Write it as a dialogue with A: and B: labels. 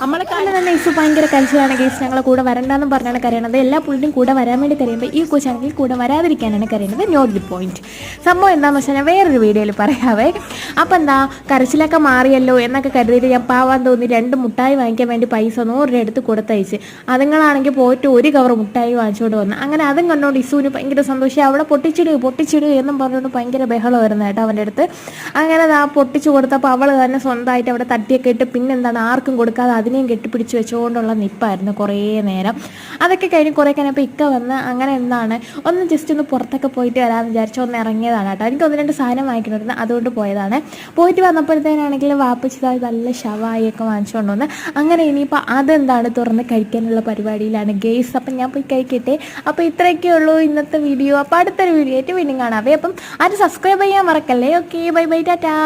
A: നമ്മളെ കാണുന്ന തന്നെ ഇസ് ഭയങ്കര കരച്ചിലാണ് ഗൈസ്. ഞങ്ങളെ കൂടെ വരണ്ടെന്ന് പറഞ്ഞാണ് കരയണത്. എല്ലാ പുള്ളിയും കൂടെ വരാൻ വേണ്ടി കരയുമ്പോൾ ഈ കൊച്ചാണെങ്കിൽ കൂടെ വരാതിരിക്കാനാണ് കരയുന്നത്. Not the point. സംഭവം എന്താണെന്ന് വെച്ചാൽ ഞാൻ വേറൊരു വീഡിയോയിൽ പറയാവേ. അപ്പം എന്താ കരച്ചിലൊക്കെ മാറിയല്ലോ എന്നൊക്കെ കരുതിയിട്ട് ഞാൻ പാവാൻ തോന്നി 2 മുട്ടായി വാങ്ങിക്കാൻ വേണ്ടി പൈസ 100 രൂപ എടുത്ത് കൊടുത്തയച്ച്. അതുങ്ങളാണെങ്കിൽ പോയിട്ട് 1 കവർ മുട്ടായി വാങ്ങിച്ചുകൊണ്ട് വന്നു. അങ്ങനെ അതും കണ്ടുകൊണ്ട് ഇസുവിന് ഭയങ്കര സന്തോഷം. അവളെ പൊട്ടിച്ചിടുക എന്നും പറഞ്ഞുകൊണ്ട് ഭയങ്കര ബഹളമായിരുന്നു കേട്ടോ അവൻ്റെ അടുത്ത്. അങ്ങനെ ആ പൊട്ടിച്ചു കൊടുത്തപ്പോൾ അവൾ തന്നെ സ്വന്തമായിട്ട് അവിടെ തട്ടിയൊക്കെ ഇട്ട് പിന്നെന്താണ് ആർക്കും കൊടുക്കാതെ അതിനെയും കെട്ടിപ്പിടിച്ച് വെച്ചുകൊണ്ടുള്ള നിപ്പായിരുന്നു കുറേ നേരം. അതൊക്കെ കഴിഞ്ഞ് കുറേ കഴിഞ്ഞപ്പോൾ ഇക്ക വന്ന് അങ്ങനെ എന്താണ് ഒന്ന് ജസ്റ്റ് ഒന്ന് പുറത്തൊക്കെ പോയിട്ട് വരാമെന്ന് വിചാരിച്ചു ഒന്ന് ഇറങ്ങിയതാണ് കേട്ടോ. എനിക്ക് 1-2 സാധനം വാങ്ങിക്കണമായിരുന്നു, അതുകൊണ്ട് പോയതാണ്. പോയിട്ട് വന്നപ്പോഴത്തേനാണെങ്കിൽ വാപ്പച്ചി നല്ല ഷവായിയൊക്കെ വാങ്ങിച്ചുകൊണ്ട് വന്ന്. അങ്ങനെ ഇനിയിപ്പോൾ അതെന്താണ് തുറന്ന് കഴിക്കാനുള്ള പരിപാടിയിലാണ് ഗെയ്സ്. അപ്പം ഞാൻ പോയി കഴിക്കട്ടെ. അപ്പോൾ ഇത്രയൊക്കെ ഉള്ളൂ ഇന്നത്തെ വീഡിയോ. അപ്പോൾ അടുത്തൊരു വീഡിയോ ആയിട്ട് വീണ്ടും കാണാവേ. അപ്പം അത് സബ്സ്ക്രൈബ് ചെയ്യാൻ മറക്കല്ലേ. Okay, bye bye, Tata.